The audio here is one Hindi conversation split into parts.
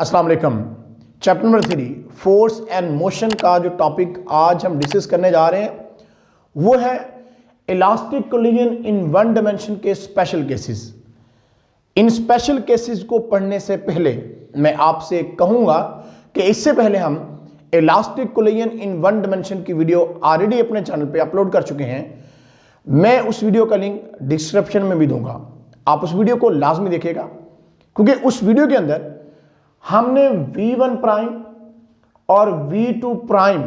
अस्सलाम वालेकुम। Chapter number 3 force and motion का जो टॉपिक आज हम डिस्कस करने जा रहे हैं वो है elastic collision in one dimension के स्पेशल केसेस। इन स्पेशल केसेस को पढ़ने से पहले मैं आपसे कहूंगा कि इससे पहले हम elastic collision in one dimension की वीडियो ऑलरेडी अपने चैनल पे अपलोड कर चुके हैं। मैं उस वीडियो का लिंक डिस्क्रिप्शन में भी दूंगा, आप उस वीडियो को लाजमी देखिएगा, क्योंकि उस वीडियो के अंदर हमने v1 प्राइम और v2 प्राइम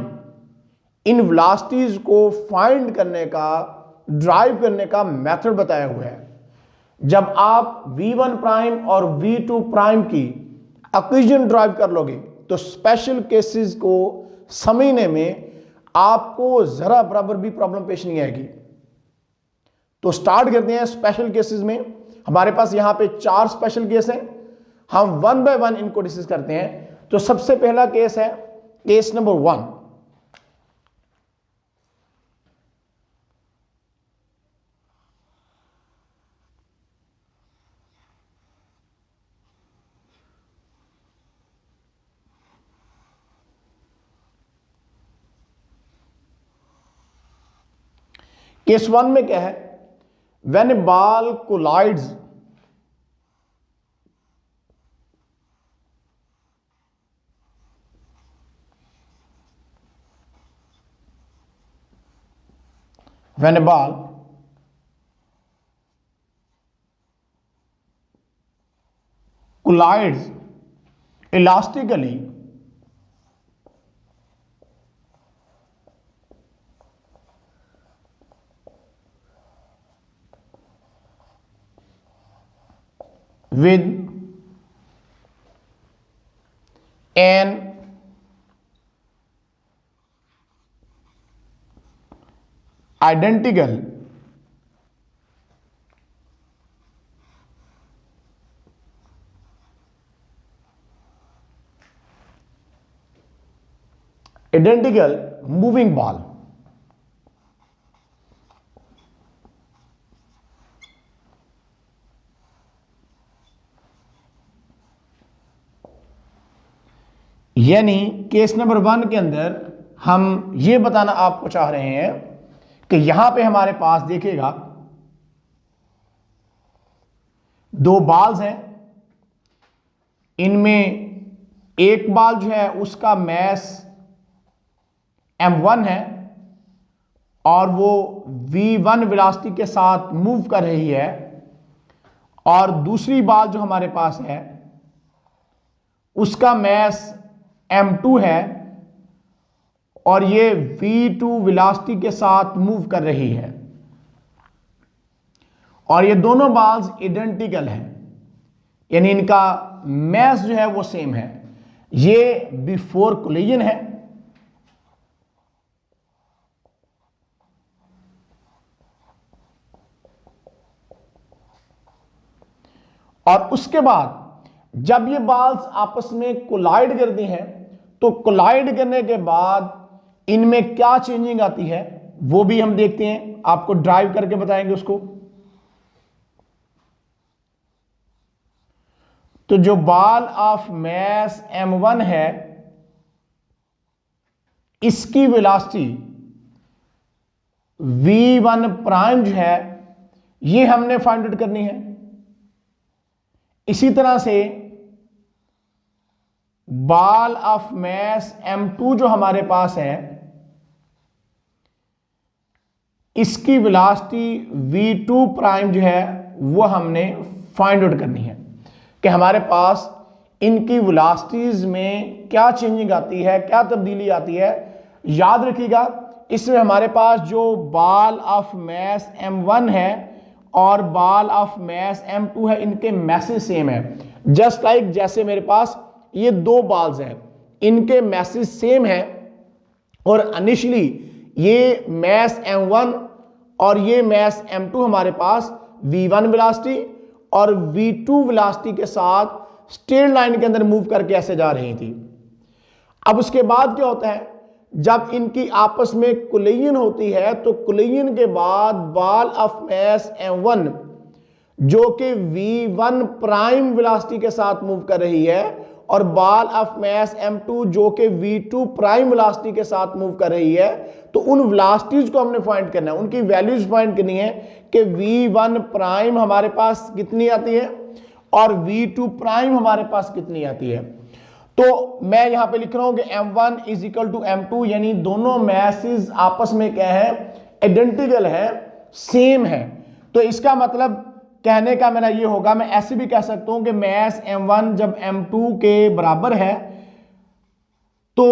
इन वेलोसिटीज को फाइंड करने का, ड्राइव करने का मेथड बताया हुआ है। जब आप v1 प्राइम और v2 प्राइम की इक्वेशन ड्राइव कर लोगे तो स्पेशल केसेस को समझने में आपको जरा बराबर भी प्रॉब्लम पेश नहीं आएगी। तो स्टार्ट करते हैं स्पेशल केसेस में। हमारे पास यहां पे 4 स्पेशल केस हैं, हम वन बाय वन इनको डिस्कस करते हैं। तो सबसे पहला केस है केस नंबर 1। केस 1 में क्या है? When a ball collides when a ball collides elastically with an identical moving ball, यानी केस नंबर 1 के अंदर हम ये बताना आपको चाह रहे हैं कि यहां पे हमारे पास देखिएगा 2 बॉल्स हैं। इनमें एक बॉल जो है उसका मैस m1 है और वो v1 वेलोसिटी के साथ मूव कर रही है, और दूसरी बॉल जो हमारे पास है उसका मैस m2 है और ये v2 वेलोसिटी के साथ मूव कर रही है, और ये दोनों बॉल्स आइडेंटिकल हैं, यानी इनका मैस जो है वो सेम है। ये बिफोर कोलिजन है। और उसके बाद जब ये बॉल्स आपस में कोलाइड करती हैं तो कोलाइड करने के बाद इनमें क्या चेंजिंग आती है वो भी हम देखते हैं, आपको ड्राइव करके बताएंगे उसको। तो जो बॉल ऑफ मैस m1 है इसकी वेलोसिटी v1 प्राइम जो है ये हमने फाइंड आउट करनी है। इसी तरह से बॉल ऑफ मैस m2 जो हमारे पास है इसकी वेलोसिटी v2 प्राइम जो है वो हमने फाइंड आउट करनी है कि हमारे पास इनकी वेलोसिटीज में क्या चेंजिंग आती है, क्या तब्दीली आती है। याद रखिएगा इसमें हमारे पास जो बॉल ऑफ मैस m1 है और बॉल ऑफ मैस m2 है इनके मैसेज सेम है। जस्ट लाइक जैसे मेरे पास ये 2 बॉल्स हैं, इनके मैसेज सेम है और इनिशियली ये मैस m1 और ये मैस m2 हमारे पास v1 वेलोसिटी और v2 वेलोसिटी के साथ स्ट्रेट लाइन के अंदर मूव करके ऐसे जा रही थी। अब उसके बाद क्या होता है, जब इनकी आपस में कोलिजन होती है तो कोलिजन के बाद बॉल ऑफ मैस m1 जो कि v1 प्राइम वेलोसिटी के साथ मूव कर रही है और बॉल ऑफ मास m2 जो कि v2 प्राइम वेलोसिटी के साथ मूव कर रही है, तो उन वेलोसिटीज को हमने फाइंड करना है, उनकी वैल्यूज फाइंड करनी है कि v1 प्राइम हमारे पास कितनी आती है और v2 प्राइम हमारे पास कितनी आती है। तो मैं यहां पे लिख रहा हूं कि m1 is equal to m2, यानी दोनों मैसेज आपस में क्या है, आइडेंटिकल है, सेम है। तो इसका मतलब कहने का मेरा ये होगा, मैं ऐसे भी कह सकता हूं कि मैस m1 जब m2 के बराबर है तो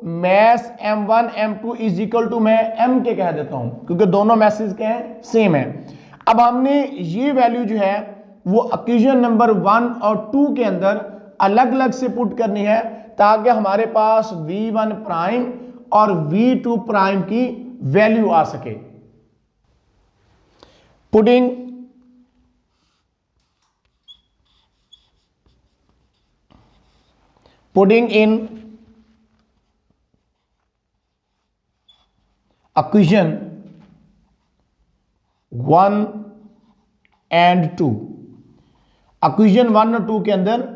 mass m1 m2 is equal to मैं m के कह देता हूं, क्योंकि दोनों मैसेज के हैं, सेम है। अब हमने ये वैल्यू जो है वो इक्वेशन नंबर 1 और 2 के अंदर अलग अलग से पुट करनी है, ताकि हमारे पास v1 प्राइम और v2 प्राइम की वैल्यू आ सके। Putting in equation 1 and 2, equation 1 और 2 के अंदर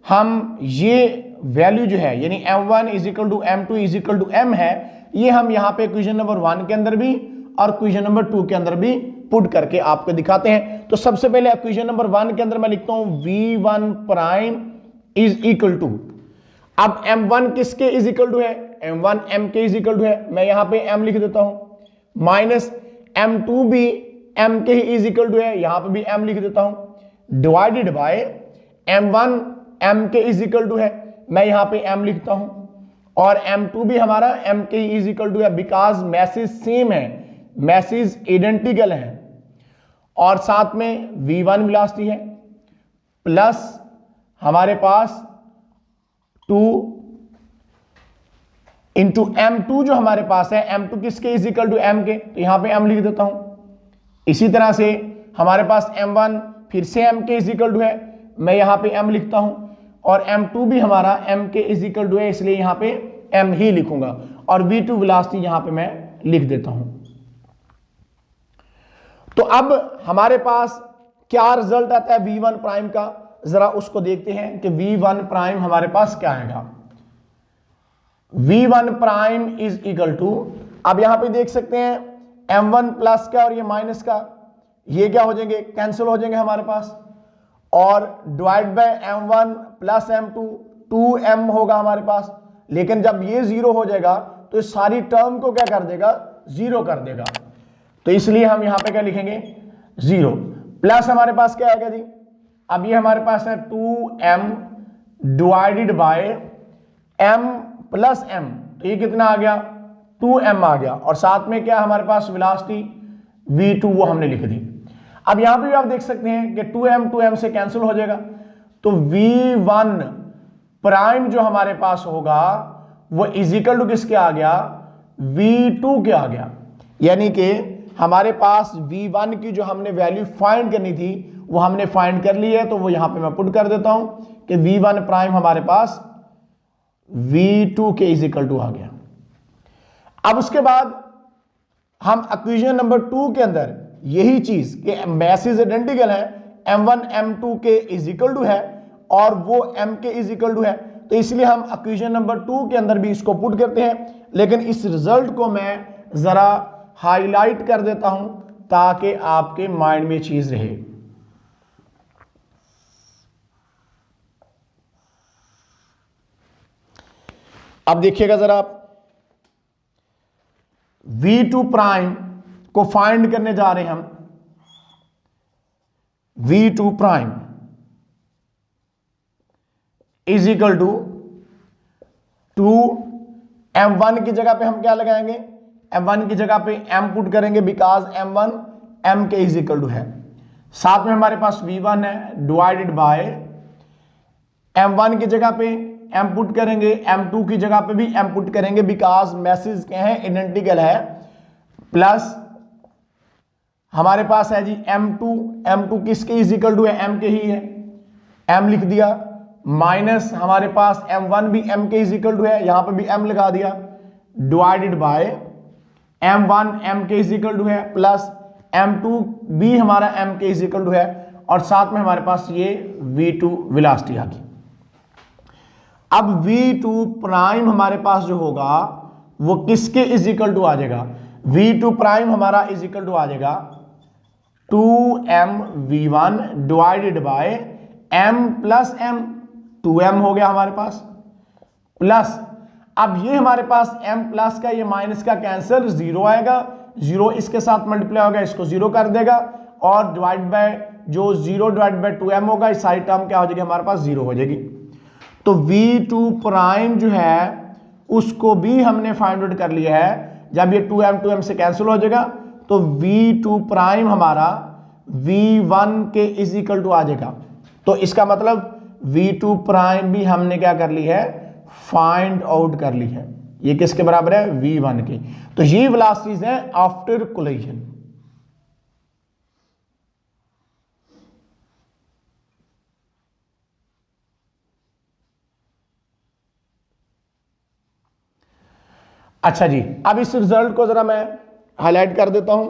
हम ये वैल्यू जो है, यानी m1 is equal to m2 is equal to m है, ये हम यहां पे इक्वेशन नंबर 1 के अंदर भी और इक्वेशन नंबर 2 के अंदर भी पुट करके आपको दिखाते हैं। तो सबसे पहले इक्वेशन नंबर 1 के अंदर मैं लिखता हूं v1 prime is equal to, अब m1 किसके इज इक्वल टू है, m1 m के इज इक्वल टू है, मैं यहां पे m लिख देता हूं, माइनस m2 भी m के ही इज इक्वल टू है, यहां पे भी m लिख देता हूं, डिवाइडेड बाय m1 m के इज इक्वल टू है, मैं यहां पे m लिखता हूं, और m2 भी हमारा m के इज इक्वल टू है, बिकॉज मैसेज सेम है, मैसेज आइडेंटिकल है, और साथ में v1 वेलोसिटी है, प्लस हमारे पास 2 इंटू m2 जो हमारे पास है, m2 किसके इज इक्वल टू m के, तो यहां पे m लिख देता हूं। इसी तरह से हमारे पास m1 फिर से m के इज इक्वल टू है, मैं यहां पे m लिखता हूं, और m2 भी हमारा m के इज इक्वल टू है, इसलिए यहां पे m ही लिखूंगा, और v2 वेलोसिटी यहां पे मैं लिख देता हूं। तो अब हमारे पास क्या रिजल्ट आता है v1 प्राइम का, जरा उसको देखते हैं कि v1 प्राइम हमारे पास क्या आएगा। v1 prime is equal to, अब यहां पे देख सकते हैं m1 प्लस का और ये माइनस का, ये क्या हो जाएंगे, कैंसिल हो जाएंगे हमारे पास, और divide by m1 plus m2, 2m होगा हमारे पास, लेकिन जब ये जीरो हो जाएगा तो इस सारी टर्म को क्या कर देगा, जीरो कर देगा, तो इसलिए हम यहां पे क्या लिखेंगे, जीरो, प्लस हमारे पास क्या आएगा जी, अब ये हमारे पास है 2m divided by m plus m, तो ये कितना आ गया, 2m आ गया, और साथ में क्या हमारे पास वेलोसिटी v2 वो हमने लिख दी। अब यहां पे भी आप देख सकते हैं कि 2m से कैंसिल हो जाएगा, तो v1 प्राइम जो हमारे पास होगा वो इज इक्वल टू किसके आ गया, v2 के आ गया, यानी कि हमारे पास v1 की जो हमने वैल्यू फाइंड करनी थी वो हमने फाइंड कर ली है, तो वो यहां पे मैं पुट कर देता हूं कि v1 प्राइम हमारे पास v2 के इज इक्वल टू आ गया। अब उसके बाद हम इक्वेशन नंबर 2 के अंदर यही चीज कि मैसेज आइडेंटिकल है, m1 m2 के इज इक्वल टू है और वो m के इज इक्वल टू है, तो इसलिए हम इक्वेशन नंबर 2 के अंदर भी इसको पुट करते हैं, लेकिन इस रिजल्ट को मैं जरा हाईलाइट कर देता हूं ताकि आपके माइंड में चीज रहे। अब देखिएगा जरा, आप v2 प्राइम को फाइंड करने जा रहे हैं हम, v2 prime is equal to m1 की जगह पे हम क्या लगाएंगे, m1 की जगह पे m पुट करेंगे, बिकॉज m1 m के इज इक्वल टू है, साथ में हमारे पास v1 है, डिवाइडेड बाय m1 की जगह पे m पुट करेंगे, m2 की जगह पे भी m पुट करेंगे, बिकॉज मैसेज क्या है, आइडेंटिकल है, प्लस हमारे पास है जी m2 किसके इज इक्वल टू है, m के ही है, m लिख दिया, माइनस हमारे पास m1 भी m के इज इक्वल टू है, यहां पे भी m लगा दिया, डिवाइडेड बाय m1 m के इज इक्वल टू है, प्लस m2 भी हमारा m के इज इक्वल टू है, और साथ में हमारे पास ये v2 वेलोसिटी आ गई। अब v2 प्राइम हमारे पास जो होगा वो किसके इज इक्वल टू आ जाएगा, v2 प्राइम हमारा इज इक्वल टू आ जाएगा 2mv1 divided by m plus m, 2m हो गया हमारे पास, प्लस अब ये हमारे पास m प्लस का ये माइनस का कैंसिल, 0 आएगा, 0 इसके साथ मल्टीप्लाई होगा, इसको 0 कर देगा, और डिवाइड बाय जो 0 डिवाइड बाय 2m होगा, इस सारी टर्म क्या हो जाएगी हमारे पास 0 हो जाएगी। तो v2 प्राइम जो है उसको भी हमने फाइंड आउट कर लिया है। जब ये 2m से कैंसिल हो जाएगा तो v2 प्राइम हमारा v1 के इज इक्वल टू आ जाएगा। तो इसका मतलब v2 प्राइम भी हमने क्या कर ली है, फाइंड आउट कर ली है। ये किसके बराबर है, v1 की। तो ये वेलोसिटीज है आफ्टर कोलिजन। अच्छा जी, अब इस रिजल्ट को जरा मैं हाईलाइट कर देता हूं।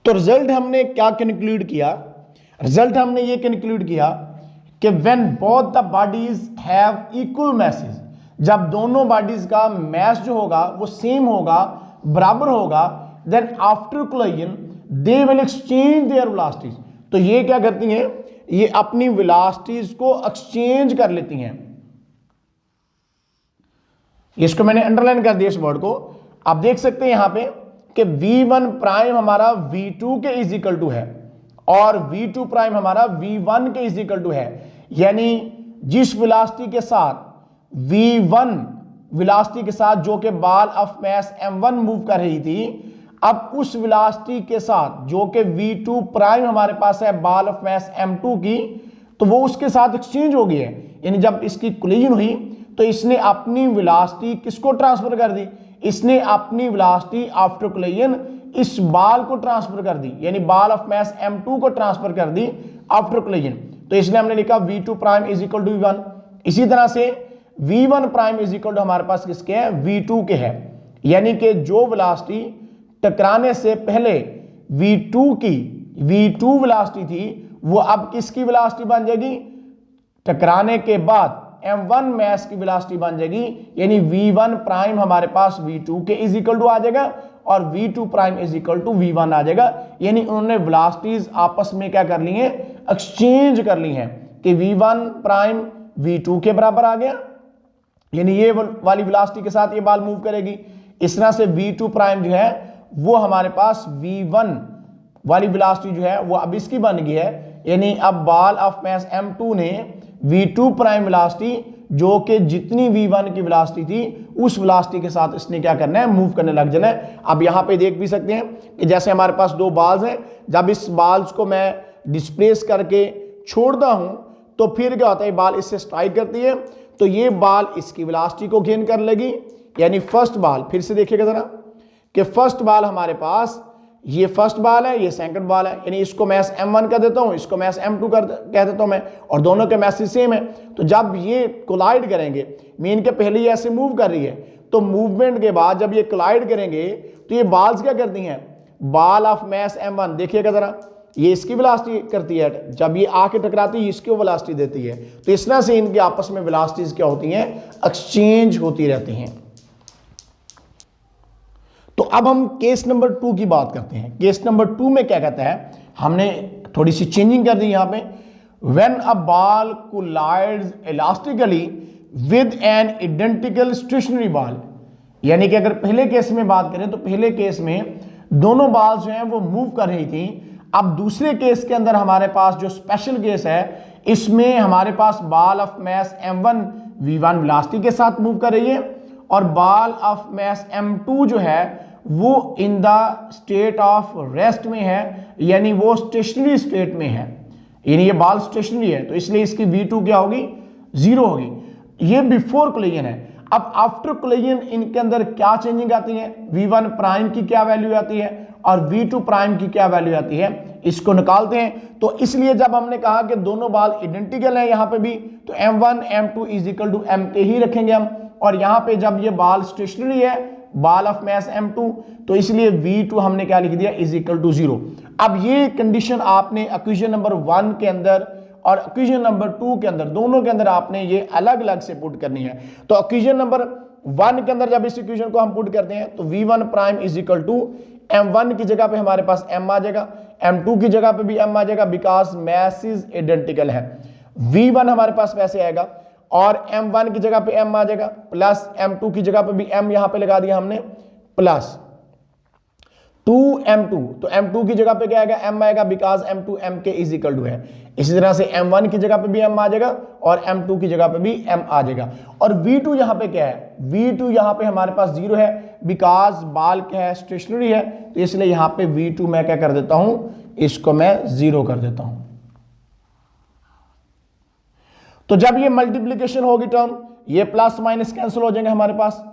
तो रिजल्ट हमने क्या कंक्लूड किया, रिजल्ट हमने ये कंक्लूड किया कि when both the bodies have equal message, जब दोनों बॉडीज का मैस जो होगा वो सेम होगा, बराबर होगा, then after collision they will exchange their velocities. तो ये क्या करती हैं, ये अपनी वेलोसिटीज को एक्सचेंज कर लेती हैं। इसको मैंने अंडरलाइन कर दिया इस वर्ड को। आप देख सकते हैं यहां पे कि v1 प्राइम हमारा v2 के इज इक्वल टू है और v2 प्राइम हमारा v1 के इज इक्वल टू है। यानी जिस वेलोसिटी के साथ v1 वेलोसिटी के साथ जो कि ball of mass m1 move कर रही थी, अब उस वेलोसिटी के साथ जो कि v2 प्राइम हमारे पास है बॉल ऑफ मास m2 की, तो वो उसके साथ एक्सचेंज हो गई है। यानी जब इसकी कोलिजन हुई तो इसने अपनी वेलोसिटी किसको ट्रांसफर कर दी, इसने अपनी वेलोसिटी आफ्टर कोलिजन इस बॉल को ट्रांसफर कर दी, यानी बॉल ऑफ मास m2 को ट्रांसफर कर दी आफ्टर कोलिजन। तो इसलिए हमने लिखा v2 prime is equal to v1। इसी तरह से v1 prime is equal to हमारे पास किसके है, v2 के है। यानी कि जो वेलोसिटी टकराने से पहले v2 वेलोसिटी थी वो अब किसकी वेलोसिटी बन जाएगी, टकराने के बाद m1 मास की वेलोसिटी बन जाएगी। यानी v1 प्राइम हमारे पास v2 के इज इक्वल टू आ जाएगा और v2 prime is equal to v1 आ जाएगा। यानी उन्होंने वेलोसिटीज आपस में क्या कर ली हैं, एक्सचेंज कर ली हैं कि v1 प्राइम v2 के बराबर आ गया, यानी ये वाली वेलोसिटी के साथ ये बॉल मूव करेगी। इस तरह से v2 प्राइम जो है वो हमारे पास v1 वाली वेलोसिटी जो है वो अब इसकी बन गई है। यानी अब बॉल ऑफ मास m2 ने v2 प्राइम वेलोसिटी जो कि जितनी v1 की वेलोसिटी थी उस वेलोसिटी के साथ इसने क्या करना है, मूव करने लग जाना है। अब यहाँ पे देख भी सकते हैं कि जैसे हमारे पास दो बॉल्स हैं, जब इस बॉल्स को मैं डिस्प्लेस करके छोड़ता हूं तो फिर क्या होता है, बॉल इससे स्ट्राइक करती है तो ये बॉल इसकी वेलोसिटी को गेन कर लेगी। यानी फर्स्ट बॉल, फिर से देखिएगा जरा कि फर्स्ट बॉल हमारे पास ये फर्स्ट बॉल है, ये सेकंड बॉल है, यानी इसको मैस m1 कर देता हूं, इसको मैस m2 कह देता हूं मैं, और दोनों के मैसेज सेम है। तो जब ये कोलाइड करेंगे, मीन के पहले ये ऐसे मूव कर रही है, तो मूवमेंट के बाद जब ये कोलाइड करेंगे तो ये बॉल्स क्या करती हैं, बॉल ऑफ मास m1 देखिएगा जरा, ये इसकी वेलोसिटी करती है, जब ये आके टकराती है इसकी वेलोसिटी देती है। तो इस तरह से इनके आपस में वेलोसिटीज क्या होती हैं, एक्सचेंज होती रहती हैं। तो अब हम केस नंबर 2 की बात करते हैं। केस नंबर 2 में क्या कहता है, हमने थोड़ी सी चेंजिंग कर दी यहां पे। When a ball collides elastically with an identical stationary ball, यानी कि अगर पहले केस में बात करें तो पहले केस में दोनों बॉल्स जो हैं वो मूव कर रही थी। अब दूसरे केस के अंदर हमारे पास जो स्पेशल केस है, इसमें हमारे पास ball of mass m1 v1 velocity के साथ मूव कर रही है और बॉल ऑफ मास m2 जो है वो in the state of rest में है, यानी वो स्टेशनरी स्टेट में है, यानी ये बॉल स्टेशनरी है, तो इसलिए इसकी v2 क्या होगी, 0 होगी। ये बिफोर कोलिजन है। अब आफ्टर कोलिजन इनके अंदर क्या चेंजिंग आती है, v1 प्राइम की क्या वैल्यू आती है और v2 प्राइम की क्या वैल्यू आती है, इसको निकालते हैं। तो इसलिए जब हमने कहा कि दोनों बॉल आइडेंटिकल है यहां पे भी, तो m1 m2 is equal to m के ही रखेंगे हम, और यहाँ पे जब ये बॉल स्टेशनरी है, बॉल ऑफ मास m2, तो इसलिए v2 हमने क्या लिख दिया, इज इक्वल टू 0। अब ये कंडीशन आपने इक्वेशन नंबर 1 के अंदर और इक्वेशन नंबर 2 के अंदर, दोनों के अंदर आपने ये अलग अलग से पुट करनी है। तो इक्वेशन नंबर 1 के अंदर जब इस इक्वेशन को हम पुट करते हैं तो v1 prime is equal to m1 की जगह पे हमारे पास m आ जाएगा, m2 की जगह पे भी m आ जाएगा, बिकॉज मैस इज आइडेंटिकल है। v1 हमारे पास वैसे आएगा और m1 की जगह पे m आ जाएगा, प्लस m2 की जगह पे भी m यहां पे लगा दिया हमने, प्लस 2m2, तो m2 की जगह पे क्या आएगा, m आएगा, बिकॉज m2 m के इज इक्वल टू है। इसी तरह से m1 की जगह पे भी m आ जाएगा और m2 की जगह पे भी m आ जाएगा। और v2 यहां पे क्या है, v2 यहां पे हमारे पास 0 है, बिकॉज बॉल क्या है, स्टेशनरी है, तो इसलिए यहां पे v2 मैं क्या कर देता हूं, इसको मैं 0 कर देता हूं। तो जब ये मल्टीप्लीकेशन होगी टर्म, ये प्लस माइनस कैंसिल हो जाएंगे हमारे पास,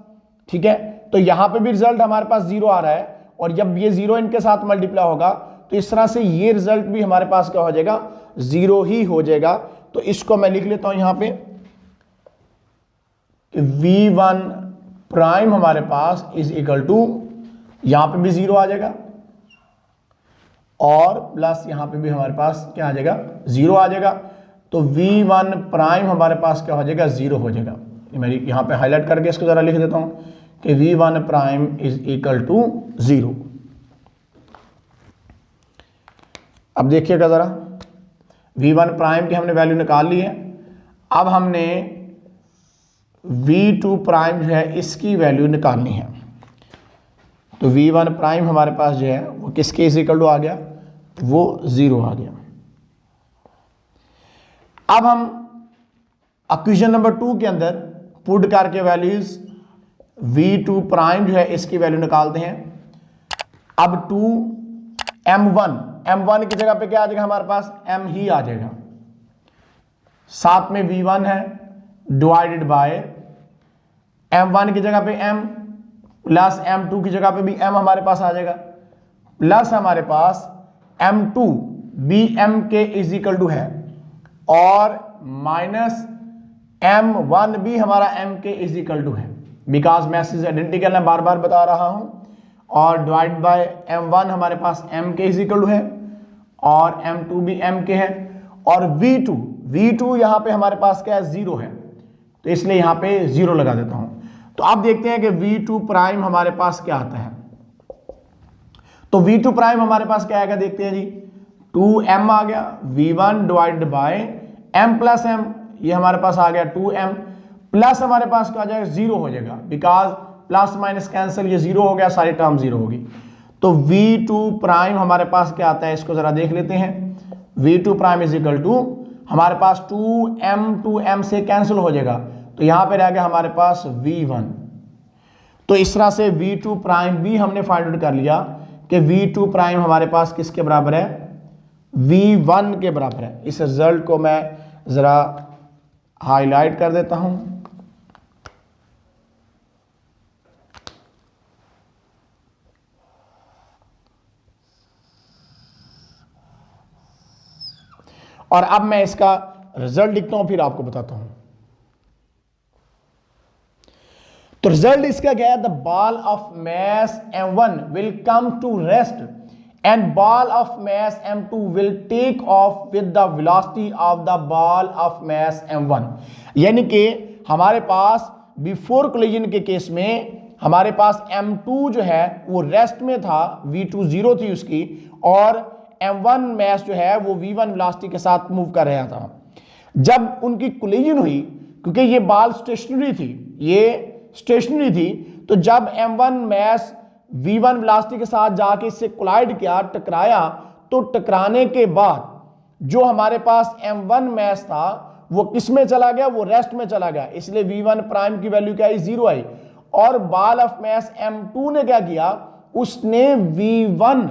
ठीक है। तो यहां पे भी रिजल्ट हमारे पास 0 आ रहा है, और जब ये 0 इनके साथ मल्टीप्लाई होगा तो इस तरह से ये रिजल्ट भी हमारे पास क्या हो जाएगा, 0 ही हो जाएगा। तो इसको मैं लिख लेता हूं यहां पे, v1 प्राइम हमारे पास इज इक्वल टू, यहां पे भी 0 आ जाएगा और प्लस यहां पे भी हमारे पास क्या आ जाएगा, 0 आ जाएगा। तो v1 प्राइम हमारे पास क्या हो जाएगा, 0 हो जाएगा। मैं यहां पे हाईलाइट करके इसको जरा लिख देता हूं कि v1 prime is equal to 0। अब देखिएगा जरा, v1 प्राइम की हमने वैल्यू निकाल ली है। अब हमने v2 प्राइम जो है इसकी वैल्यू निकालनी है। तो v1 प्राइम हमारे पास जो है वो किसके इज इक्वल टू आ गया, वो 0 आ गया। अब हम इक्वेशन नंबर 2 के अंदर पुट करके वैल्यूज v2 प्राइम जो है इसकी वैल्यू निकालते हैं। अब 2m1 की जगह पे क्या आ जाएगा हमारे पास, m ही आ जाएगा, साथ में v1 है डिवाइडेड बाय m1 की जगह पे m, प्लस m2 की जगह पे भी m हमारे पास आ जाएगा, प्लस हमारे पास m2 भी m के इज इक्वल टू है, और माइनस m1 भी हमारा m के इज इक्वल टू है, बिकॉज मैसेज आइडेंटिकल है, बार बार बता रहा हूं, और डिवाइड बाय m1 हमारे पास m के इज इक्वल टू है और m2 भी m के है, और v2 यहां पे हमारे पास क्या है, 0 है, तो इसलिए यहां पे 0 लगा देता हूं। तो आप देखते हैं कि v2 प्राइम हमारे पास क्या आता है। तो v2 प्राइम हमारे पास क्या आएगा, देखते हैं जी, 2m आ गया, v1 divided by m plus m, ये हमारे पास आ गया 2m, प्लस हमारे पास क्या आ जाएगा, 0 हो जाएगा, बिकॉज प्लस माइनस कैंसिल, ये 0 हो गया, सारी टर्म 0 होगी। तो v2 प्राइम हमारे पास क्या आता है, इसको जरा देख लेते हैं। v2 prime is equal to, हमारे पास 2m से कैंसिल हो जाएगा, तो यहां पे रह गया हमारे पास v1। तो इस तरह से v2 प्राइम भी हमने फाइंड आउट कर लिया कि v2 प्राइम हमारे पास किसके बराबर है, v1 के बराबर है। इस रिजल्ट को मैं जरा हाईलाइट कर देता हूं। और अब मैं इसका रिजल्ट लिखता हूं, फिर आपको बताता हूं। तो रिजल्ट इसका क्या है, the ball of mass m1 will come to rest and ball of mass m2 will take off with the velocity of the ball of mass m1। यानी कि हमारे पास बिफोर कोलिजन के केस में हमारे पास m2 जो है वो रेस्ट में था, v2 0 थी उसकी, और m1 मास जो है वो v1 वेलोसिटी के साथ मूव कर रहा था। जब उनकी कोलिजन हुई, क्योंकि ये बॉल स्टेशनरी थी, तो जब m1 मास v1 वेलोसिटी के साथ जाके इससे कोलाइड किया, टकराया, तो टकराने के बाद जो हमारे पास m1 मास था वो किस में चला गया, वो रेस्ट में चला गया, इसलिए v1 प्राइम की वैल्यू क्या आई, 0 आई। और बॉल ऑफ मास m2 ने क्या किया, उसने v1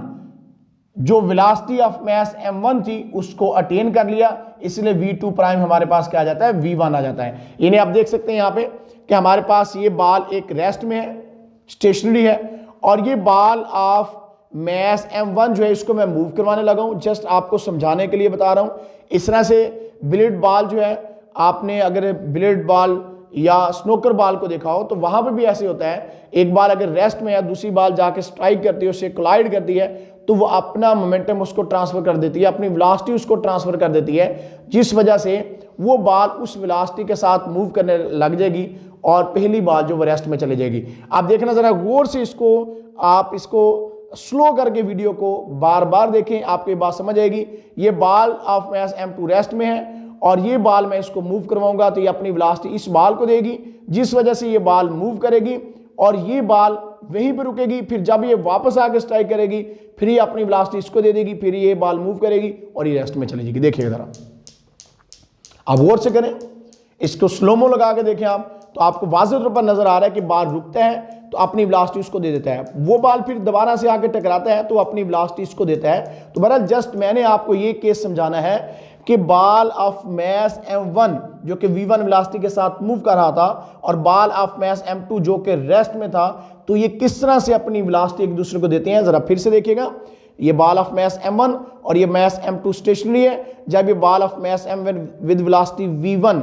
जो वेलोसिटी ऑफ मास m1 थी उसको अटेन कर लिया, इसलिए v2 प्राइम हमारे पास क्या आ जाता है, v1 आ जाता है। यानी आप देख सकते हैं यहां पे कि हमारे पास ये बॉल एक रेस्ट में है, स्टेशनरी है, और ये बॉल ऑफ मास m1 जो है इसको मैं मूव करवाने लगा हूं, जस्ट आपको समझाने के लिए बता रहा हूं। इस तरह से बिलियर्ड बॉल जो है, आपने अगर बिलियर्ड बॉल या स्नोकर बॉल को देखा हो तो वहां पे भी ऐसे होता है, एक बॉल अगर रेस्ट में है, दूसरी बॉल जाके स्ट्राइक करती है, उससे कोलाइड करती है, तो वो अपना मोमेंटम उसको ट्रांसफर कर देती है, अपनी वेलोसिटी उसको ट्रांसफर कर देती है, जिस वजह से वो बॉल उस वेलोसिटी के साथ मूव करने लग जाएगी और पहली बॉल जो वो रेस्ट में चली जाएगी। आप देखना जरा गौर से इसको, आप इसको स्लो करके वीडियो को बार बार देखें, आपको ये बात समझ आएगी। ये ball of mess M2 rest में है और ये बॉल मैं इसको मूव करवाऊंगा तो ये अपनी वेलोसिटी इस बॉल को देगी, जिस वजह से ये बॉल मूव करेगी और ये बॉल वहीं पर रुकेगी। फिर जब ये वापस आके स्ट्राइक करेगी फिर ये अपनी वेलोसिटी इसको दे देगी, फिर ये बॉल मूव करेगी और ये रेस्ट में चली जाएगी। देखिए जरा, आप गौर से करें, इसको स्लोमो लगा के देखें आप, तो आपको वाज़ेह तौर पर नजर आ रहा है कि बॉल रुकता है तो अपनी वेलोसिटी उसको दे देता है, वो बॉल फिर दोबारा से आके टकराता है तो अपनी वेलोसिटी इसको देता है। तो बहरहाल जस्ट मैंने आपको ये केस समझाना है कि बॉल ऑफ मैस M1 जो कि V1 वेलोसिटी के साथ मूव कर रहा था और बॉल ऑफ मैस M2 जो कि रेस्ट में था, तो ये किस तरह से अपनी वेलोसिटी एक दूसरे को देते हैं। जरा फिर से देखिएगा, ये बॉल ऑफ मैस M1 और ये मैस M2 स्टेशनरी है। जब ये ball of mass M1 with velocity V1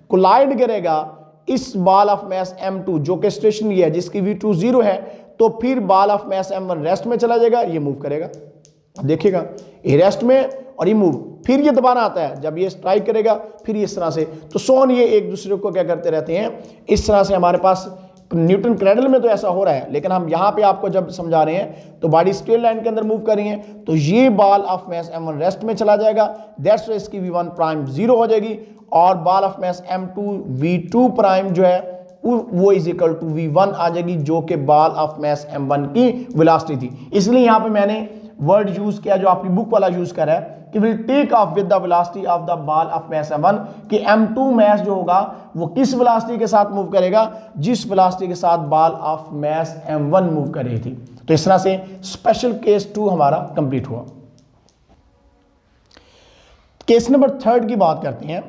collide करेगा इस बॉल ऑफ मैस M2 जो कि स्टेशनरी है, जिसकी V2 0 है, तो फिर ball of mass M1 rest में चला जाएगा, ये मूव करेगा। देखिएगा, ये रेस्ट में और ये मूव, फिर ये दोबारा आता है, जब ये स्ट्राइक करेगा फिर इस तरह से। तो सोन ये एक दूसरे को क्या करते रहते हैं, इस तरह से। हमारे पास न्यूटन क्रैडल में तो ऐसा हो रहा है, लेकिन हम यहाँ पे आपको जब समझा रहे हैं तो बॉडी स्ट्रेट लाइन के अंदर मूव कर रही है, तो ये ball of mass M1 rest में चला जाएगा, दैट्स वाई इसकी V1 प्राइम 0 हो जाएगी और ball of mess M2 V2 prime जो है वो इज इक्वल टू V1 आ जाएगी, जो कि बॉल ऑफ मैस M1 की वेलोसिटी थी। इसलिए यहाँ पे मैंने वर्ड यूज किया जो आपकी बुक वाला यूज कर रहा है कि will take off with the velocity of the ball of mass M1, कि M2 मैस जो होगा वो किस वेलोसिटी के साथ मूव करेगा, जिस वेलोसिटी के साथ ball of mass M1 move कर रही थी। तो इस तरह से स्पेशल केस 2 हमारा कंप्लीट हुआ। केस नंबर 3 की बात करते हैं।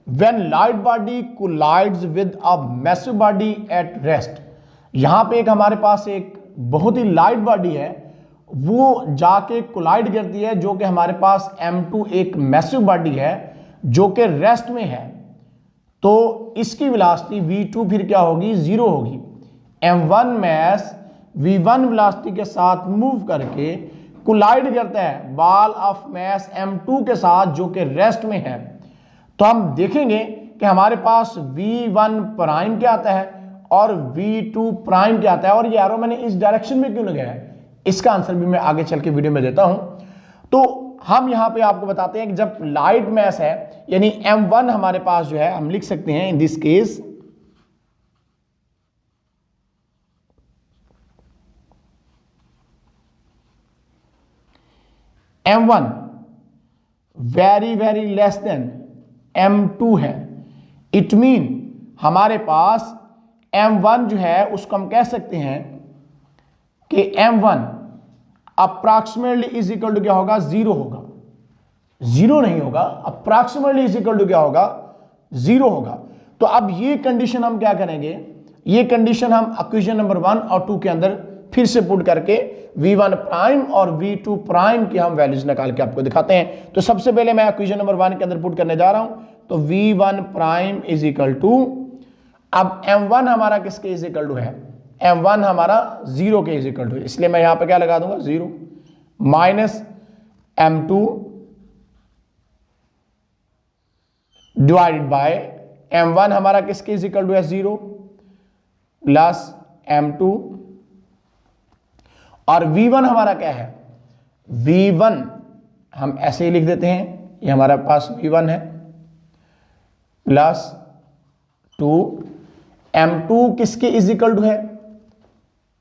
When light body collides with a massive body at rest, यहां पे एक हमारे पास एक बहुत ही लाइट बॉडी है, वो जाके कोलाइड करती है, जो कि हमारे पास M2 एक मैसिव बॉडी है जो कि रेस्ट में है, तो इसकी वेलोसिटी V2 फिर क्या होगी, 0 होगी। M1 मैस V1 वेलोसिटी के साथ मूव करके कोलाइड करता है बॉल ऑफ मैस M2 के साथ जो कि रेस्ट में है, तो हम देखेंगे कि हमारे पास V1 प्राइम क्या आता है और V2 प्राइम क्या आता है, और ये एरो मैंने इस डायरेक्शन में क्यों लगाया है, इसका आंसर भी मैं आगे चल के वीडियो में देता हूं। तो हम यहां पे आपको बताते हैं कि जब लाइट मैस है, यानी M1 हमारे पास जो है, हम लिख सकते हैं in this case M1 very very less than M2 है। इट मीन हमारे पास M1 जो है उसको हम कह सकते हैं कि M1 approximately is equal to क्या होगा, 0 होगा। 0 नहीं होगा, अप्रॉक्सिमेटली इज इक्वल टू क्या होगा, 0 होगा। तो अब ये कंडीशन हम क्या करेंगे, ये कंडीशन हम इक्वेशन नंबर 1 और 2 के अंदर फिर से पुट करके V1 प्राइम और V2 प्राइम की हम वैल्यूज निकाल के आपको दिखाते हैं। तो सबसे पहले मैं इक्वेशन नंबर 1 के अंदर पुट करने जा रहा हूं, तो V1 prime is equal to, अब M1 हमारा किसके इज इक्वल टू है, M1 हमारा 0 के इज इक्वल टू, इसलिए मैं यहां पे क्या लगा दूंगा, 0 minus M2 divided by M1 हमारा किसके इज इक्वल टू है, 0 प्लस M2, और V1 हमारा क्या है, V1 हम ऐसे ही लिख देते हैं, ये हमारे पास V1 है प्लस 2, M2 किसके इज इक्वल टू है,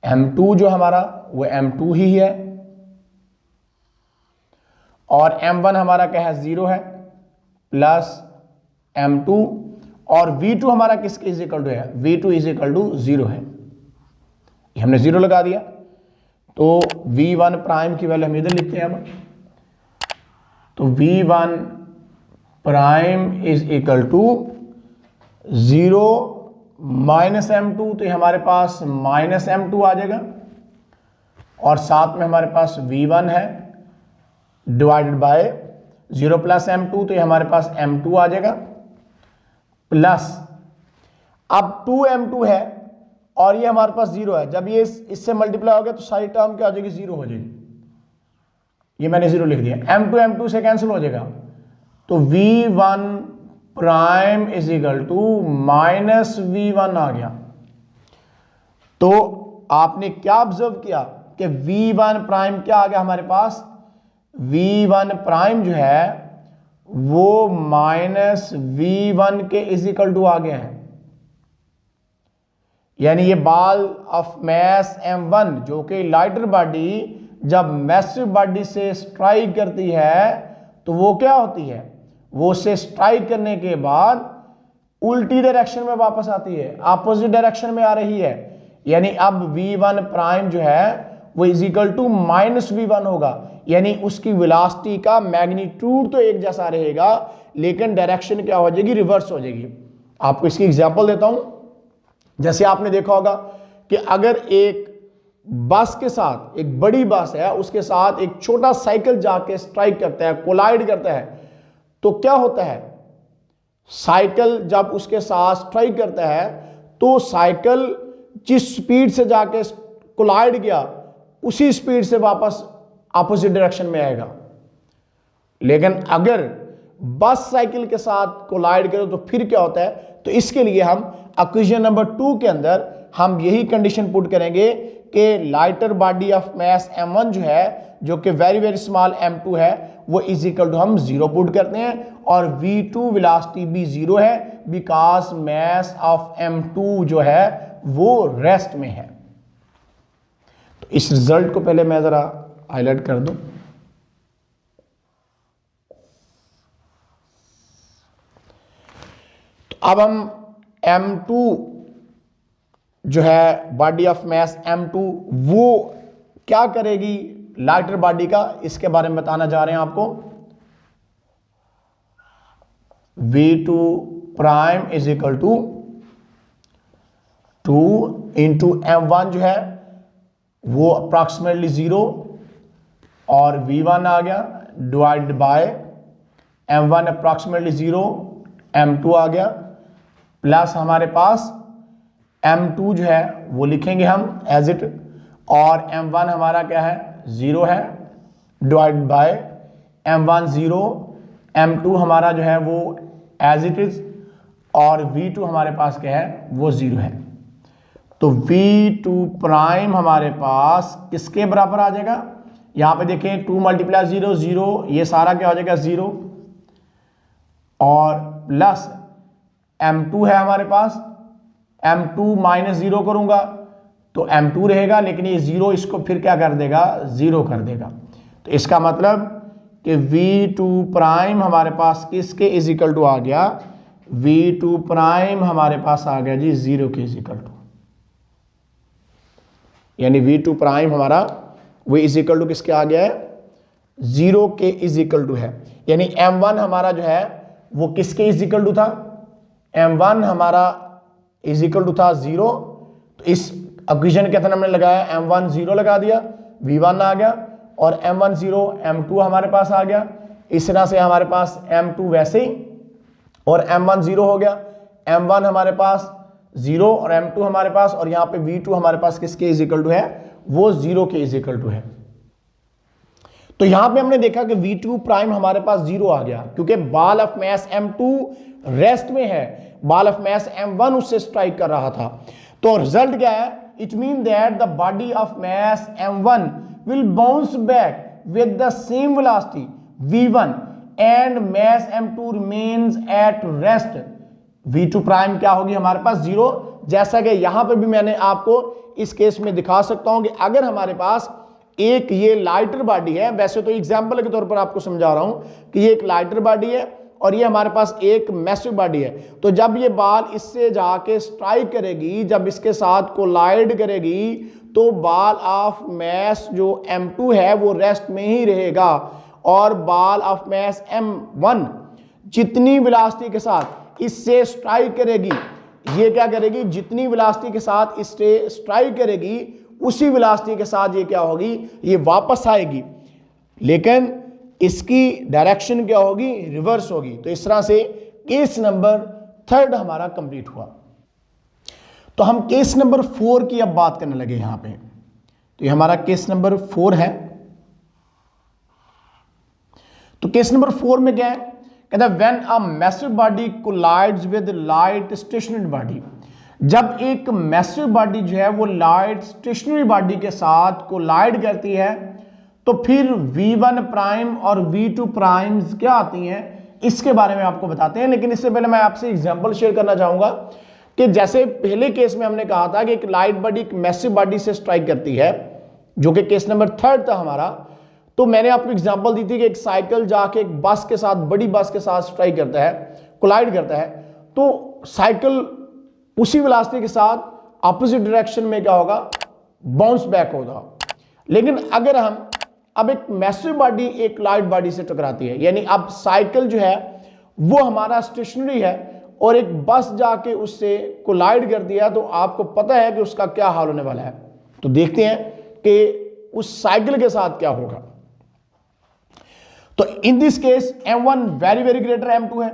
M2 जो हमारा वो M2 ही है, और M1 हमारा क्या है, 0 है प्लस M2, और V2 हमारा किसके इज इक्वल टू है, V2 इज इक्वल टू 0 है, ये हमने 0 लगा दिया। तो V1 प्राइम की वैल्यू हम इधर लिखते हैं अब, तो V1 prime is equal to 0 minus M2, तो हमारे पास माइनस M2 आ जाएगा, और साथ में हमारे पास V1 है डिवाइडेड बाय 0 प्लस M2, तो ये हमारे पास M2 आ जाएगा, प्लस अब 2m2 है और ये हमारे पास 0 है, जब ये इससे मल्टीप्लाई हो गया तो सारी टर्म क्या हो जाएगी, 0 हो जाएगी। ये मैंने 0 लिख दिया, m2 से कैंसिल हो जाएगा, तो v1 prime is equal to minus v1 आ गया। तो आपने क्या ऑब्जर्व किया कि v1 प्राइम क्या आ गया हमारे पास, v1 प्राइम जो है वो माइनस v1 के इज इक्वल टू आ गया है। यानी ये बॉल ऑफ मास m1 जो कि लाइटर बॉडी जब मैसिव बॉडी से स्ट्राइक करती है तो वो क्या होती है, वो से स्ट्राइक करने के बाद उल्टी डायरेक्शन में वापस आती है, अपोजिट डायरेक्शन में आ रही है। यानी अब v1 प्राइम जो है वो is equal to minus v1 होगा, यानी उसकी वेलोसिटी का मैग्नीट्यूड तो एक जैसा रहेगा लेकिन डायरेक्शन क्या हो जाएगी, रिवर्स हो जाएगी। आपको इसकी एग्जांपल देता हूं। जैसे आपने देखा होगा कि अगर एक बस के साथ, एक बड़ी बस है उसके साथ एक छोटा साइकिल जाके स्ट्राइक करता है, कोलाइड करता है, तो क्या होता है, साइकिल जब उसके साथ स्ट्राइक करता है तो साइकिल जिस स्पीड से जाके कोलाइड किया उसी स्पीड से वापस अपोजिट डायरेक्शन में आएगा। लेकिन अगर बस साइकिल के साथ कोलाइड करे तो फिर क्या होता है, तो इसके लिए हम इक्वेशन नंबर 2 के अंदर हम यही कंडीशन पुट करेंगे कि lighter body of mass m1 जो है, जो कि वेरी वेरी स्मॉल m2 है, वो इज इक्वल टू हम 0 पुट करते हैं और v2 वेलोसिटी भी 0 है बिकॉज मास ऑफ m2 जो है वो रेस्ट में है। तो इस रिजल्ट को पहले मैं जरा हाईलाइट कर दूं। तो अब हम m2 जो है बॉडी ऑफ मास m2 वो क्या करेगी लाइटर बॉडी का, इसके बारे में बताना जा रहे हैं आपको। v2 prime is equal to 2 into m1 जो है वो अप्रॉक्सीमेटली 0 और v1 आ गया divide by m1 approximately 0, m2 आ गया प्लस हमारे पास m2 जो है वो लिखेंगे हम एज इट, और m1 हमारा क्या है 0 है डिवाइड बाय m1 0, m2 हमारा जो है वो एज इट इज और v2 हमारे पास क्या है वो 0 है। तो v2 प्राइम हमारे पास किसके बराबर आ जाएगा, यहां पे देखें 2 मल्टीप्लाई 0 0, ये सारा क्या हो जाएगा 0 और प्लस m2 है हमारे पास, m2 माइनस 0 करूंगा तो m2 रहेगा, लेकिन ये 0 इसको फिर क्या कर देगा 0 कर देगा। तो इसका मतलब कि v2 प्राइम हमारे पास किसके इज इक्वल टू आ गया, v2 प्राइम हमारे पास आ गया जी 0 के इज इक्वल टू, यानी v2 प्राइम हमारा वो इज इक्वल टू किसके आ गया है 0 के इज इक्वल टू है। यानी m1 हमारा जो है वो किसके इज इक्वल टू था, m1 हमारा इज इक्वल टू था 0, तो इस इक्वेशन के अंदर हमने लगाया m1 0 लगा दिया, v1 आ गया और m1 0 m2 हमारे पास आ गया। इस तरह से हमारे पास m2 वैसे ही और m1 0 हो गया, m1 हमारे पास 0 और m2 हमारे पास, और यहाँ पे v2 हमारे पास किसके इज इक्वल टू है वो 0 के इज इक्वल टू है। तो यहां पे हमने देखा कि v2 प्राइम हमारे पास 0 आ गया क्योंकि ball of mass m2 rest में है, बॉल ऑफ मास m1 उससे स्ट्राइक कर रहा था। तो रिजल्ट क्या है, it mean that the body of mass m1 will bounce back with the same velocity v1 and mass m2 remains at rest. v2 prime क्या होगी हमारे पास 0, जैसा कि यहां पे भी मैंने आपको इस केस में दिखा सकता हूं कि अगर हमारे पास एक ये लाइटर बॉडी है, वैसे तो एग्जांपल के तौर पर आपको समझा रहा हूं कि ये एक लाइटर बॉडी है और ये हमारे पास एक मैसिव बॉडी है, तो जब ये बॉल इससे जाके स्ट्राइक करेगी, जब इसके साथ कोलाइड करेगी तो बॉल ऑफ मास जो m2 है वो रेस्ट में ही रहेगा और बॉल ऑफ मास m1 जितनी वेलोसिटी के साथ इससे स्ट्राइक करेगी, ये क्या करेगी, जितनी वेलोसिटी के साथ इससे स्ट्राइक करेगी उसी वेलोसिटी के साथ ये क्या होगी, ये वापस आएगी, लेकिन इसकी डायरेक्शन क्या होगी, रिवर्स होगी। तो इस तरह से केस नंबर 3 हमारा कंप्लीट हुआ। तो हम केस नंबर 4 की अब बात करने लगे यहां पे। तो ये हमारा केस नंबर 4 है। तो केस नंबर 4 में क्या है, कहता है when a massive body collides with light stationary body, जब एक मैसिव बॉडी जो है वो लाइट स्टेशनरी बॉडी के साथ कोलाइड करती है तो फिर v1 प्राइम और v2 प्राइम्स क्या आती हैं, इसके बारे में आपको बताते हैं। लेकिन इससे पहले मैं आपसे एग्जांपल शेयर करना चाहूंगा कि जैसे पहले केस में हमने कहा था कि एक लाइट बॉडी एक मैसिव बॉडी से स्ट्राइक करती है, जो कि केस नंबर 3 था हमारा। तो मैंने आपको एग्जांपल दी थी कि एक साइकिल जाके एक बस के साथ, बड़ी बस के साथ स्ट्राइक करता है, कोलाइड करता है, तो साइकिल उसी वेलोसिटी के साथ अपोजिट डायरेक्शन में क्या होगा, बाउंस बैक होगा। लेकिन अगर हम अब एक मैसिव बॉडी एक लाइट बॉडी से टकराती है, यानी अब साइकिल जो है वो हमारा स्टेशनरी है और एक बस जाके उससे कोलाइड करती है, तो आपको पता है कि उसका क्या हाल होने वाला है। तो देखते हैं कि उस साइकिल के साथ क्या होगा। तो in this case m1 very very greater m2 है,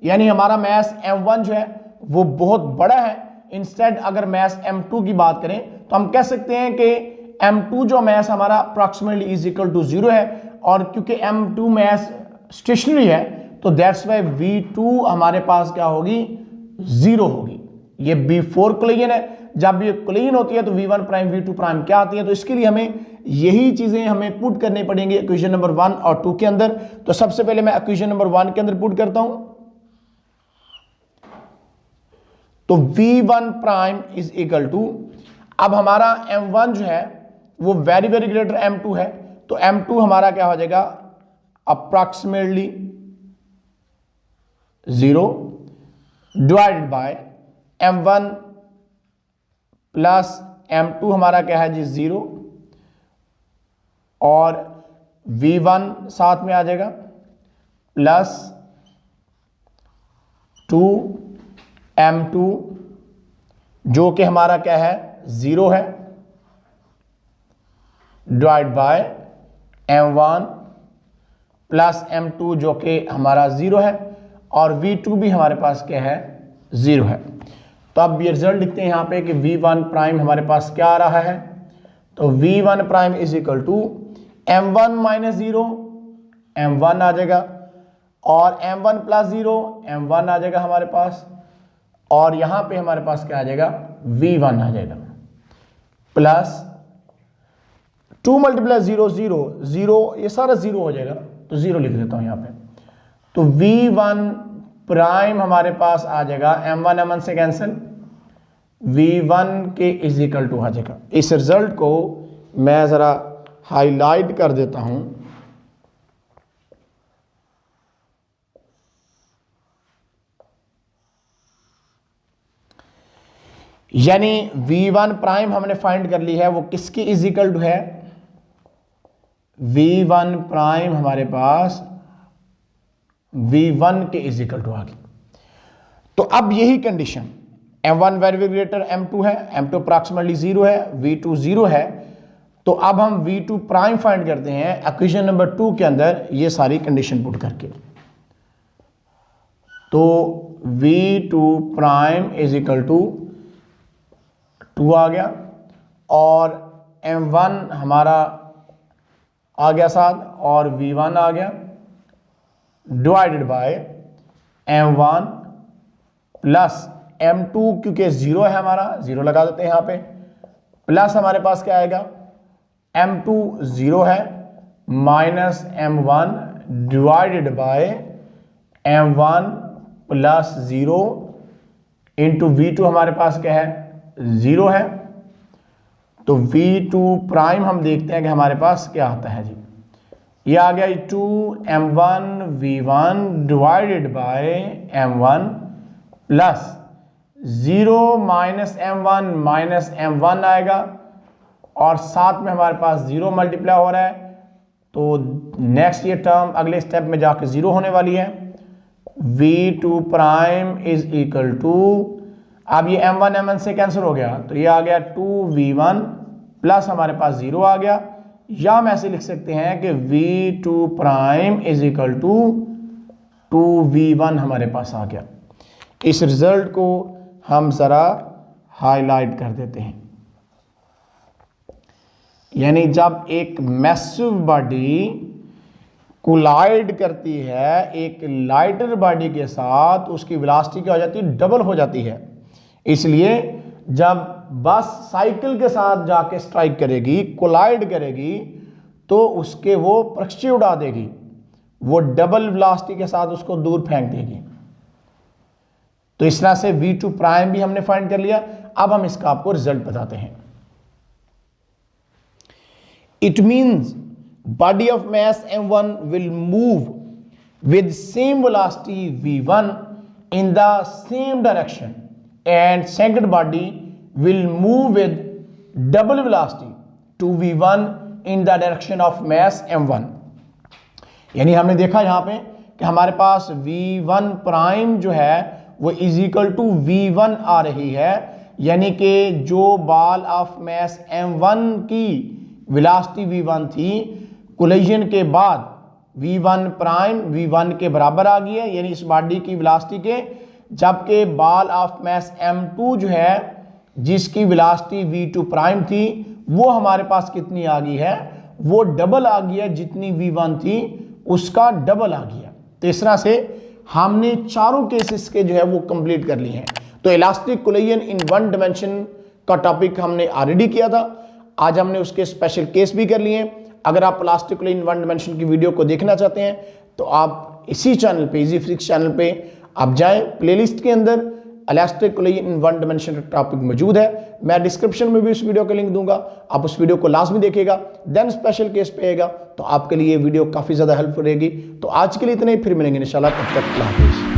यानी हमारा मैस m1 जो है वो बहुत बड़ा है। इंस्टेड अगर मैस m2 की बात करें तो हम कह सकते हैं कि m2 जो मैस हमारा अप्रॉक्सिमेटली इज इक्वल टू 0 है, और क्योंकि m2 मैस स्टेशनरी है तो दैट्स वाई v2 हमारे पास क्या होगी, 0 होगी। ये b4 कोलिजन है, जब ये कोलिजन होती है तो v1 प्राइम v2 प्राइम क्या आती है। तो इसके लिए हमें यही चीजें हमें पुट करनी पड़ेंगी इक्वेशन नंबर 1 और 2 के अंदर। तो सबसे पहले मैं इक्वेशन नंबर 1 के अंदर पुट करता हूं। तो v1 prime is equal to, अब हमारा m1 जो है वो वेरी वेरी ग्रेटर m2 है, तो m2 हमारा क्या हो जाएगा, approximately 0 divided by m1 plus m2 हमारा क्या है जी 0, और v1 साथ में आ जाएगा प्लस 2m2 जो कि हमारा क्या है 0 है, divide by m1 plus m2 जो कि हमारा 0 है, और v2 भी हमारे पास क्या है 0 है। तो अब ये रिजल्ट लिखते हैं यहाँ पे कि v1 प्राइम हमारे पास क्या आ रहा है। तो v1 prime is equal to m1 minus 0 m1 आ जाएगा, और m1 प्लस 0 m1 आ जाएगा हमारे पास, और यहां पे हमारे पास क्या आ जाएगा, v1 आ जाएगा, प्लस 2 मल्टीप्लाई 0 0 0, ये सारा 0 हो जाएगा, तो 0 लिख देता हूं यहां पे। तो v1 प्राइम हमारे पास आ जाएगा, m1 m1 से कैंसिल, v1 के इज इक्वल टू आ जाएगा। इस रिजल्ट को मैं जरा हाईलाइट कर देता हूं। यानी v1 प्राइम हमने फाइंड कर ली है, वो किसकी इज इक्वल टू है, v1 प्राइम हमारे पास v1 के इज इक्वल टू आ गई। तो अब यही condition m1 very very greater m2 है, m2 अप्रॉक्सिमेटली 0 है, v2 0 है। तो अब हम v2 प्राइम फाइंड करते हैं इक्वेशन नंबर 2 के अंदर ये सारी कंडीशन पुट करके। तो v2 prime is equal to 2 आ गया, और m1 हमारा आ गया साथ, और v1 आ गया, divided by m1 plus m2 क्योंकि 0 है हमारा, 0 लगा देते हैं यहां पे, प्लस हमारे पास क्या आएगा, m2 0 है, minus m1 divided by m1 plus 0 into v2 हमारे पास क्या है 0 है। तो v2 प्राइम हम देखते हैं कि हमारे पास क्या आता है जी, ये आ गया 2m1 v1 divided by m1 plus 0 minus m1 आएगा, और साथ में हमारे पास 0 मल्टीप्लाई हो रहा है, तो नेक्स्ट ये टर्म अगले स्टेप में जाके 0 होने वाली है। v2 prime is equal to, अब ये m1 से कैंसिल हो गया, तो ये आ गया 2v1 प्लस हमारे पास 0 आ गया, या हम ऐसे लिख सकते हैं कि v2 prime is equal to 2v1 हमारे पास आ गया। इस रिजल्ट को हम ज़रा हाईलाइट कर देते हैं। यानी जब एक मैसिव बॉडी कोलाइड करती है एक लाइटर बॉडी के साथ, उसकी वेलोसिटी क्या हो जाती है, डबल हो जाती है। इसलिए जब बस साइकिल के साथ जाके स्ट्राइक करेगी, कोलाइड करेगी, तो उसके वो प्रक्षेप उड़ा देगी, वो डबल वेलोसिटी के साथ उसको दूर फेंक देगी। तो इस तरह से v2 प्राइम भी हमने फाइंड कर लिया। अब हम इसका आपको रिजल्ट बताते हैं। It means body of mass m1 will move with same velocity v1 in the same direction, and second body will move with double velocity to v1 in the direction of mass m1। यानी हमने देखा यहां पे कि हमारे पास v1 प्राइम जो है वो इज इक्वल टू v1 आ रही है, यानी कि जो बॉल ऑफ मास m1 की वेलोसिटी v1 थी, कोलिजन के बाद v1 प्राइम v1 के बराबर आ गई है, यानी इस बॉडी की वेलोसिटी के, जबकि बॉल ऑफ मास m2 जो है जिसकी वेलोसिटी v2 प्राइम थी, वो हमारे पास कितनी आ गई है, वो डबल आ गई है, जितनी v1 थी उसका डबल आ गया। तो इस तरह से हमने चारों केसेस के जो है वो कंप्लीट कर लिए हैं। तो elastic collision in one dimension का टॉपिक हमने ऑलरेडी किया था, आज हमने उसके स्पेशल केस भी कर लिए। अगर आप elastic collision in one dimension की वीडियो को देखना चाहते हैं तो आप इसी चैनल पे, इजी फिजिक्स चैनल पे आप जाएं, प्लेलिस्ट के अंदर elastic collision in one dimension का टॉपिक मौजूद है। मैं डिस्क्रिप्शन में भी उस वीडियो का लिंक दूंगा, आप उस वीडियो को लाजमी देखिएगा, देन स्पेशल केस पे आएगा, तो आपके लिए वीडियो काफ़ी ज़्यादा हेल्पफुल रहेगी। तो आज के लिए इतना ही, फिर मिलेंगे इंशाल्लाह, तब तक अल्लाह हाफिज़।